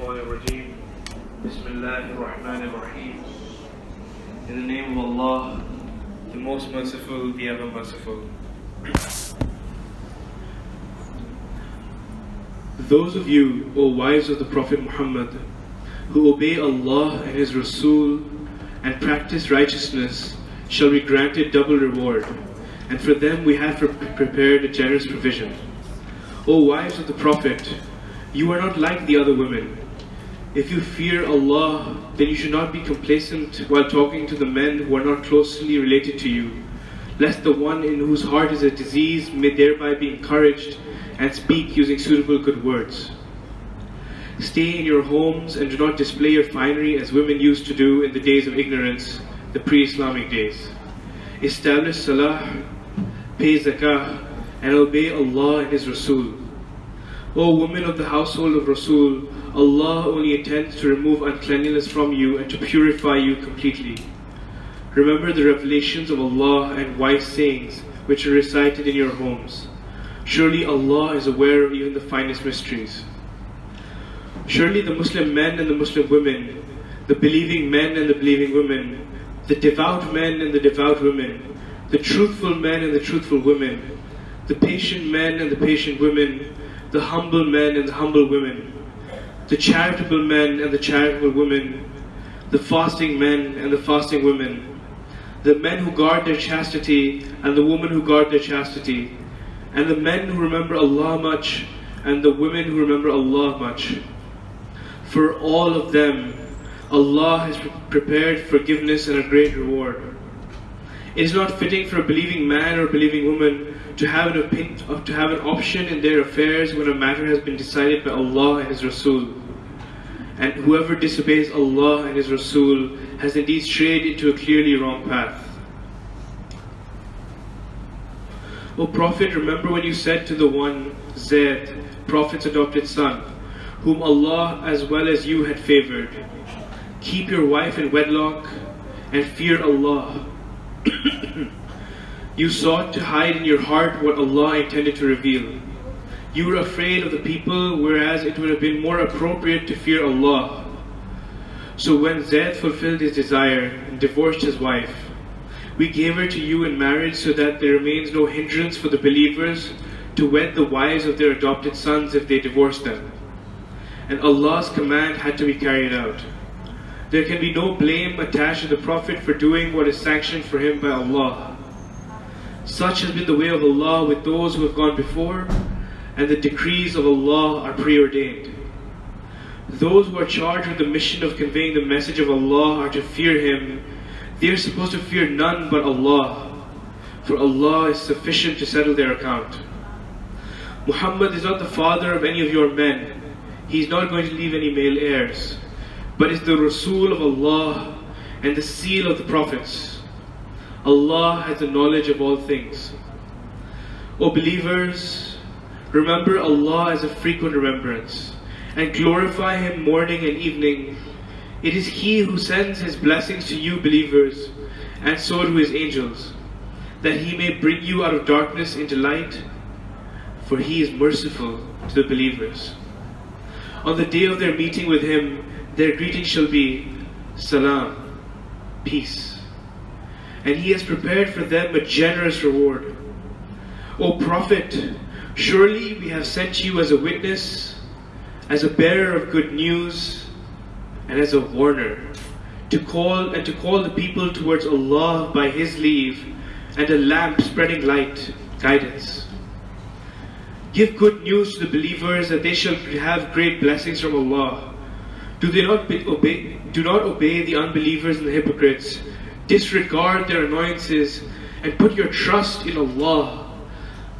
الشيطان الرجيم بسم الله الرحمن الرحيم. In the name of Allah, the most merciful, the ever merciful. Those of you, O wives of the Prophet Muhammad, who obey Allah and His Rasul and practice righteousness, shall be granted double reward, and for them we have prepared a generous provision. O wives of the Prophet, you are not like the other women. If you fear Allah, then you should not be complacent while talking to the men who are not closely related to you, lest the one in whose heart is a disease may thereby be encouraged and speak using suitable good words. Stay in your homes and do not display your finery as women used to do in the days of ignorance, the pre-Islamic days. Establish salah, pay zakah, and obey Allah and His Rasul. O women of the household of Rasul, Allah only intends to remove uncleanliness from you and to purify you completely. Remember the revelations of Allah and wise sayings which are recited in your homes. Surely Allah is aware of even the finest mysteries. Surely the Muslim men and the Muslim women, the believing men and the believing women, the devout men and the devout women, the truthful men and the truthful women, the patient men and the patient women, the humble men and the humble women, the charitable men and the charitable women, the fasting men and the fasting women, the men who guard their chastity and the women who guard their chastity, and the men who remember Allah much and the women who remember Allah much. For all of them, Allah has prepared forgiveness and a great reward. It is not fitting for a believing man or a believing woman to have an option in their affairs when a matter has been decided by Allah and His Rasul. And whoever disobeys Allah and His Rasul has indeed strayed into a clearly wrong path. O Prophet, remember when you said to the one, Zayd, Prophet's adopted son, whom Allah as well as you had favored, keep your wife in wedlock and fear Allah. You sought to hide in your heart what Allah intended to reveal. You were afraid of the people, whereas it would have been more appropriate to fear Allah. So when Zayd fulfilled his desire and divorced his wife, we gave her to you in marriage so that there remains no hindrance for the believers to wed the wives of their adopted sons if they divorce them. And Allah's command had to be carried out. There can be no blame attached to the Prophet for doing what is sanctioned for him by Allah. Such has been the way of Allah with those who have gone before, and the decrees of Allah are preordained. Those who are charged with the mission of conveying the message of Allah are to fear Him. They are supposed to fear none but Allah, for Allah is sufficient to settle their account. Muhammad is not the father of any of your men. He is not going to leave any male heirs, but is the Rasul of Allah and the seal of the prophets. Allah has the knowledge of all things. O believers, remember Allah as a frequent remembrance, and glorify Him morning and evening. It is He who sends His blessings to you believers, and so to His angels, that He may bring you out of darkness into light, for He is merciful to the believers. On the day of their meeting with Him, their greeting shall be, Salam, peace. And He has prepared for them a generous reward. O Prophet, surely we have sent you as a witness, as a bearer of good news, and as a warner, to call the people towards Allah by His leave, and a lamp spreading light, guidance. Give good news to the believers that they shall have great blessings from Allah. Do not obey the unbelievers and the hypocrites. Disregard their annoyances and put your trust in Allah,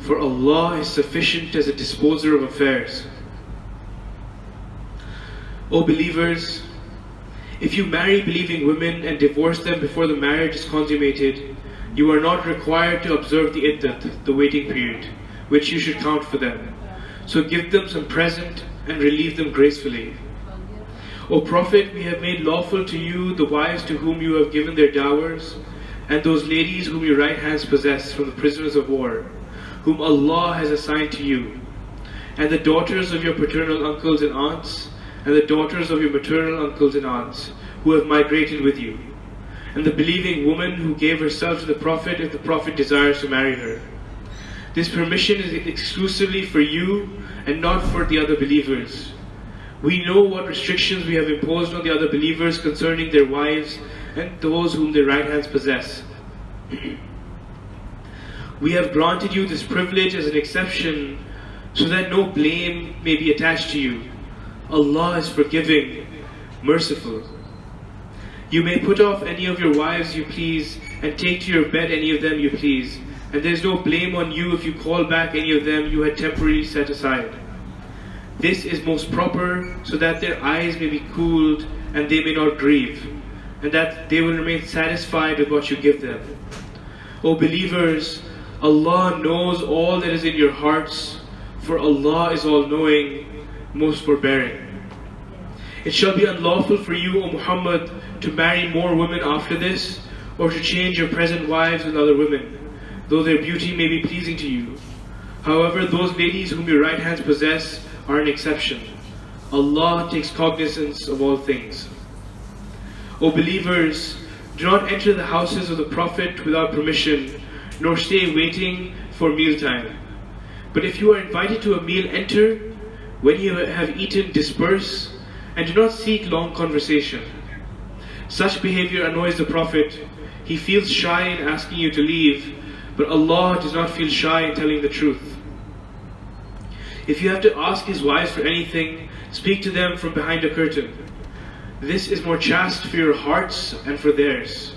for Allah is sufficient as a disposer of affairs. O believers, if you marry believing women and divorce them before the marriage is consummated, you are not required to observe the iddat, the waiting period, which you should count for them. So give them some present and relieve them gracefully. O Prophet, we have made lawful to you the wives to whom you have given their dowers, and those ladies whom your right hands possess from the prisoners of war, whom Allah has assigned to you, and the daughters of your paternal uncles and aunts, and the daughters of your maternal uncles and aunts, who have migrated with you, and the believing woman who gave herself to the Prophet if the Prophet desires to marry her. This permission is exclusively for you and not for the other believers. We know what restrictions we have imposed on the other believers concerning their wives and those whom their right hands possess. We have granted you this privilege as an exception so that no blame may be attached to you. Allah is forgiving, merciful. You may put off any of your wives you please and take to your bed any of them you please, and there is no blame on you if you call back any of them you had temporarily set aside. This is most proper so that their eyes may be cooled and they may not grieve, and that they will remain satisfied with what you give them. O believers, Allah knows all that is in your hearts, for Allah is all-knowing, most forbearing. It shall be unlawful for you, O Muhammad, to marry more women after this, or to change your present wives with other women, though their beauty may be pleasing to you. However, those ladies whom your right hands possess are an exception. Allah takes cognizance of all things. O believers, do not enter the houses of the Prophet without permission, nor stay waiting for mealtime. But if you are invited to a meal, enter. When you have eaten, disperse, and do not seek long conversation. Such behavior annoys the Prophet. He feels shy in asking you to leave, but Allah does not feel shy in telling the truth. If you have to ask his wives for anything, speak to them from behind a curtain. This is more chaste for your hearts and for theirs.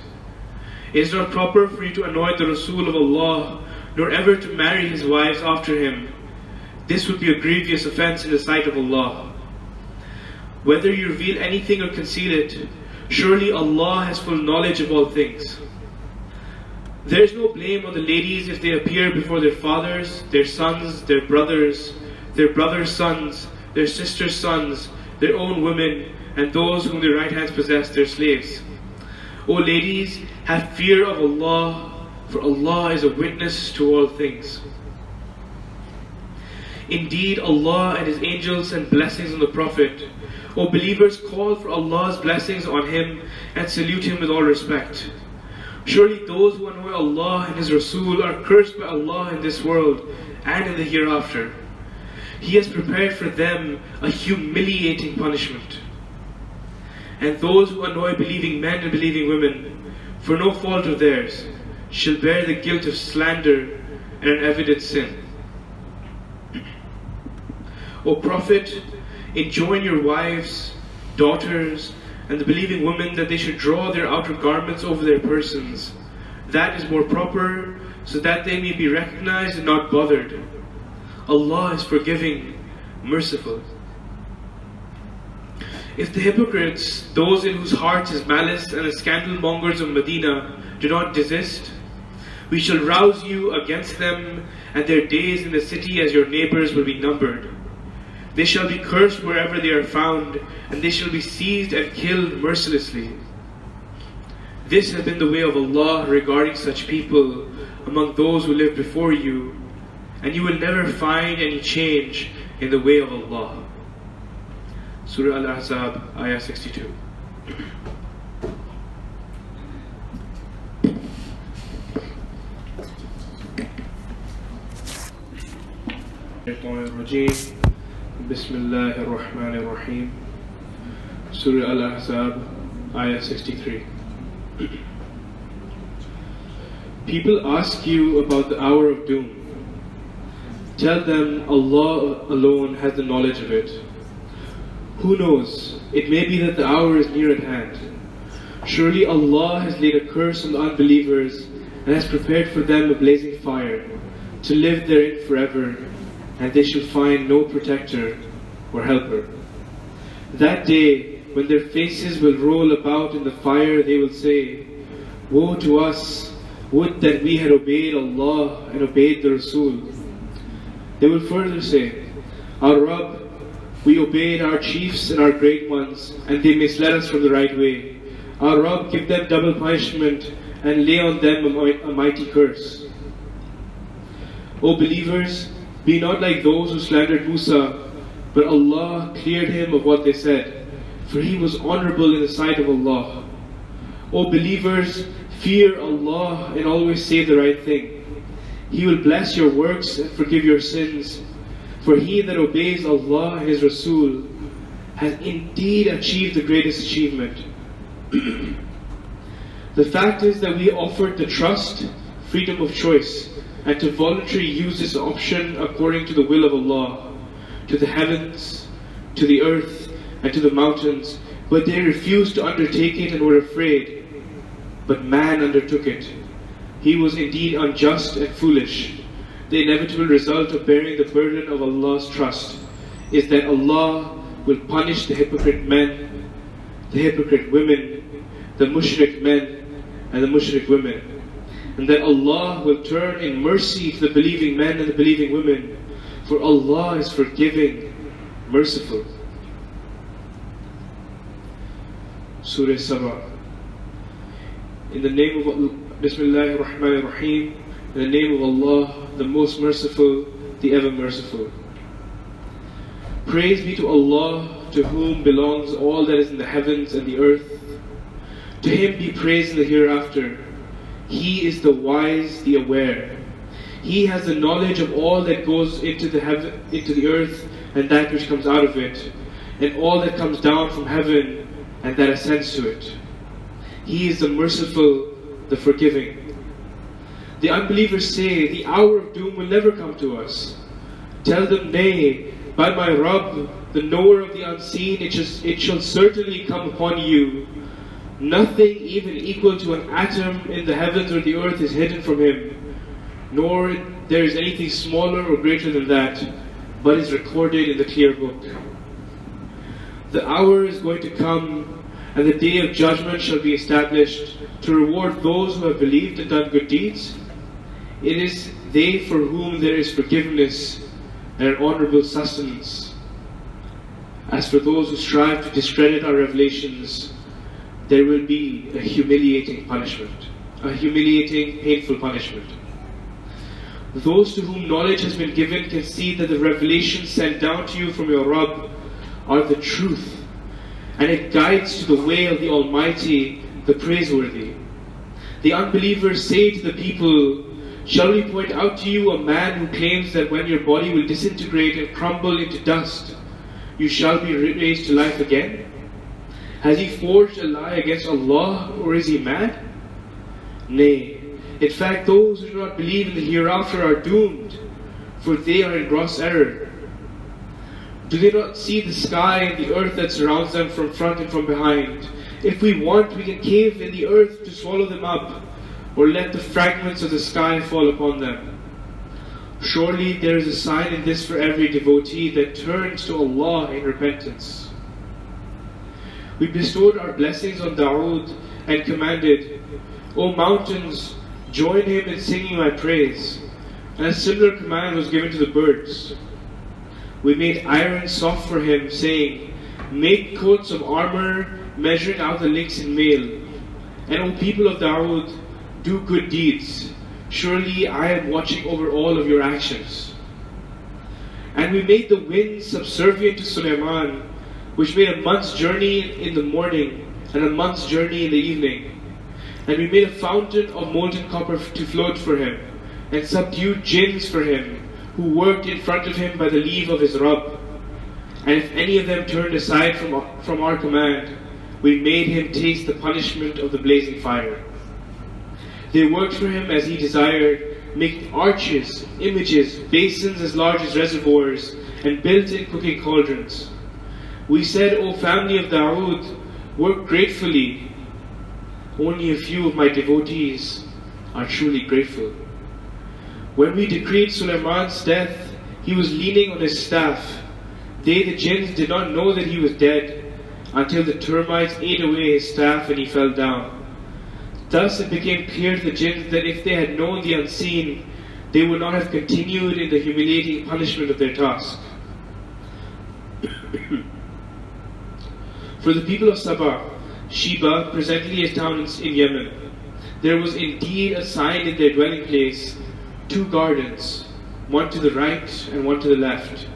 It is not proper for you to annoy the Rasul of Allah, nor ever to marry his wives after him. This would be a grievous offense in the sight of Allah. Whether you reveal anything or conceal it, surely Allah has full knowledge of all things. There is no blame on the ladies if they appear before their fathers, their sons, their brothers' sons, their sisters' sons, their own women, and those whom their right hands possess, their slaves. O ladies, have fear of Allah, for Allah is a witness to all things. Indeed, Allah and His angels send blessings on the Prophet. O believers, call for Allah's blessings on him and salute him with all respect. Surely those who annoy Allah and His Rasul are cursed by Allah in this world and in the hereafter. He has prepared for them a humiliating punishment. And those who annoy believing men and believing women, for no fault of theirs, shall bear the guilt of slander and an evident sin. O Prophet, enjoin your wives, daughters, and the believing women that they should draw their outer garments over their persons. That is more proper, so that they may be recognized and not bothered. Allah is forgiving, merciful. If the hypocrites, those in whose hearts is malice, and the scandal mongers of Medina do not desist, we shall rouse you against them, and their days in the city as your neighbors will be numbered. They shall be cursed wherever they are found, and they shall be seized and killed mercilessly. This has been the way of Allah regarding such people among those who lived before you, and you will never find any change in the way of Allah. Surah Al-Ahzab, Ayah 62. Bismillah ar-Rahman ar-Rahim. Surah Al-Ahzab, Ayah 63. People ask you about the hour of doom. Tell them Allah alone has the knowledge of it. Who knows? It may be that the hour is near at hand. Surely Allah has laid a curse on the unbelievers and has prepared for them a blazing fire, to live therein forever, and they shall find no protector or helper. That day, when their faces will roll about in the fire, they will say, Woe to us! Would that we had obeyed Allah and obeyed the Rasul. They will further say, Our Rabb, we obeyed our chiefs and our great ones, and they misled us from the right way. Our Rabb, give them double punishment and lay on them a mighty curse. O believers, be not like those who slandered Musa, But Allah cleared him of what they said, for he was honorable in the sight of Allah. O believers, fear Allah and always say the right thing. He will bless your works and forgive your sins. For he that obeys Allah and His Rasul has indeed achieved the greatest achievement. The fact is that we offered the trust, freedom of choice, and to voluntarily use this option according to the will of Allah, to the heavens, to the earth, and to the mountains, but they refused to undertake it and were afraid. But man undertook it. He was indeed unjust and foolish. The inevitable result of bearing the burden of Allah's trust is that Allah will punish the hypocrite men, the hypocrite women, the mushrik men, and the mushrik women, and that Allah will turn in mercy to the believing men and the believing women, for Allah is forgiving, merciful. Surah Sabah. In the name of Allah, Bismillahir Rahmanir Rahim, in the name of Allah, the most merciful, the ever merciful. Praise be to Allah, to whom belongs all that is in the heavens and the earth. To Him be praise in the hereafter. He is the wise, the aware. He has the knowledge of all that goes into the earth and that which comes out of it, and all that comes down from heaven and that ascends to it. He is the merciful, the forgiving. The unbelievers say, the hour of doom will never come to us. Tell them, nay, by my Rabb, the knower of the unseen, it shall certainly come upon you. Nothing even equal to an atom in the heavens or the earth is hidden from Him, nor there is anything smaller or greater than that, but is recorded in the clear book. The hour is going to come, and the day of judgment shall be established to reward those who have believed and done good deeds. It is they for whom there is forgiveness and an honorable sustenance. As for those who strive to discredit our revelations, there will be a humiliating punishment, a humiliating, painful punishment. Those to whom knowledge has been given can see that the revelations sent down to you from your Rabb are the truth, and it guides to the way of the Almighty, the praiseworthy. The unbelievers say to the people, shall we point out to you a man who claims that when your body will disintegrate and crumble into dust, you shall be raised to life again? Has he forged a lie against Allah, or is he mad? Nay, in fact those who do not believe in the hereafter are doomed, for they are in gross error. Do they not see the sky and the earth that surrounds them from front and from behind? If we want, we can cave in the earth to swallow them up, or let the fragments of the sky fall upon them. Surely there is a sign in this for every devotee that turns to Allah in repentance. We bestowed our blessings on Dawood and commanded, O mountains, join him in singing my praise. And a similar command was given to the birds. We made iron soft for him, saying, make coats of armor, measuring out the links in mail. And O people of Dawood, do good deeds. Surely I am watching over all of your actions. And we made the wind subservient to Sulaiman, which made a month's journey in the morning and a month's journey in the evening. And we made a fountain of molten copper to float for him, and subdued jinns for him, who worked in front of him by the leave of his Rabb. And if any of them turned aside from our command, we made him taste the punishment of the blazing fire. They worked for him as he desired, making arches, images, basins as large as reservoirs, and built-in cooking cauldrons. We said, O family of Dawood, work gratefully. Only a few of my devotees are truly grateful. When we decreed Sulaiman's death, he was leaning on his staff. They, the jinns, did not know that he was dead until the termites ate away his staff and he fell down. Thus it became clear to the jinns that if they had known the unseen, they would not have continued in the humiliating punishment of their task. For the people of Sabah, Sheba, presently a town in Yemen, there was indeed a sign in their dwelling place, 2 gardens, one to the right and one to the left.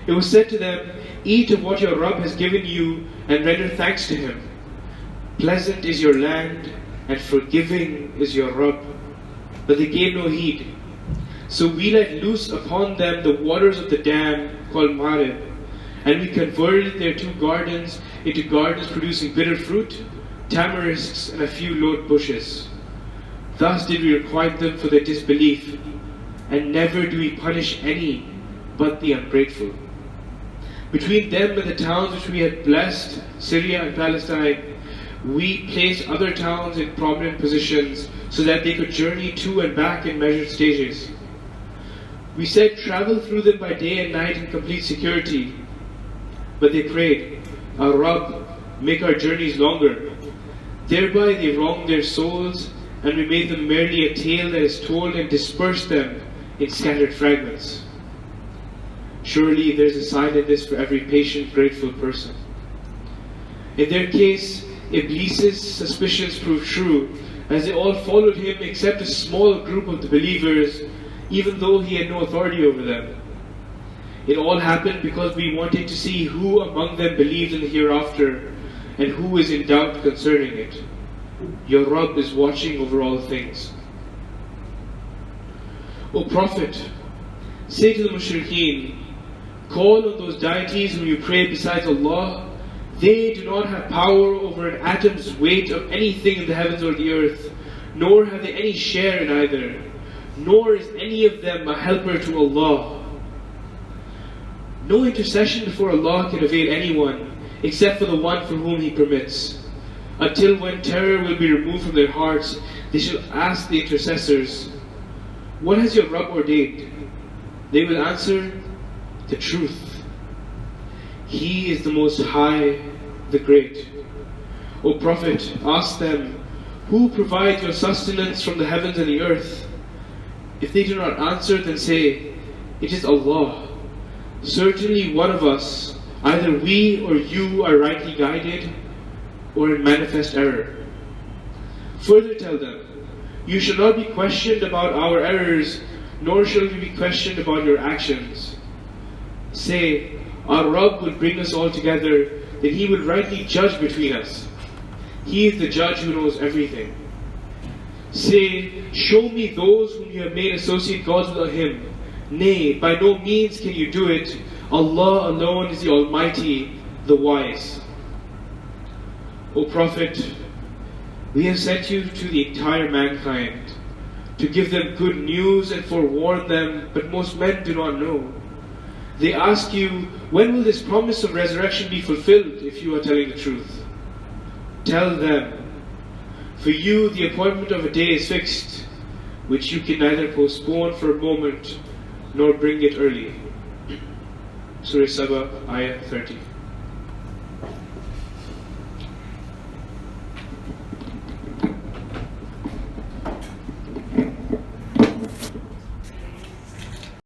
It was said to them, "Eat of what your Rabb has given you and render thanks to Him. Pleasant is your land and forgiving is your Rabb." But they gave no heed. So we let loose upon them the waters of the dam called Marib, and we converted their 2 gardens into gardens producing bitter fruit, tamarisks, and a few lote bushes. Thus did we requite them for their disbelief, and never do we punish any but the ungrateful. Between them and the towns which we had blessed, Syria and Palestine, we placed other towns in prominent positions so that they could journey to and back in measured stages. We said, "Travel through them by day and night in complete security." But they prayed, "Our Rabb, make our journeys longer." Thereby they wronged their souls, and we made them merely a tale that is told and dispersed them in scattered fragments. Surely there is a sign in this for every patient, grateful person. In their case, Iblis's suspicions proved true, as they all followed him except a small group of the believers, even though he had no authority over them. It all happened because we wanted to see who among them believed in the hereafter, and who is in doubt concerning it. Your Rabb is watching over all things. O Prophet, say to the mushrikeen, call on those deities whom you pray besides Allah. They do not have power over an atom's weight of anything in the heavens or the earth, nor have they any share in either, nor is any of them a helper to Allah. No intercession before Allah can avail anyone, except for the one for whom He permits. Until when terror will be removed from their hearts, they shall ask the intercessors, "What has your Rabb ordained?" They will answer, "The truth. He is the Most High, the Great." O Prophet, ask them, who provides your sustenance from the heavens and the earth? If they do not answer, then say, it is Allah. Certainly one of us, either we or you, are rightly guided or in manifest error. Further tell them, you shall not be questioned about our errors, nor shall we be questioned about your actions. Say, our Rabb will bring us all together, then He will rightly judge between us. He is the judge who knows everything. Say, show me those whom you have made associate gods with Him. Nay, by no means can you do it. Allah alone is the Almighty, the Wise. O Prophet, we have sent you to the entire mankind, to give them good news and forewarn them, but most men do not know. They ask you, when will this promise of resurrection be fulfilled if you are telling the truth? Tell them, for you the appointment of a day is fixed, which you can neither postpone for a moment, nor bring it early. Surah Saba, Ayah 30.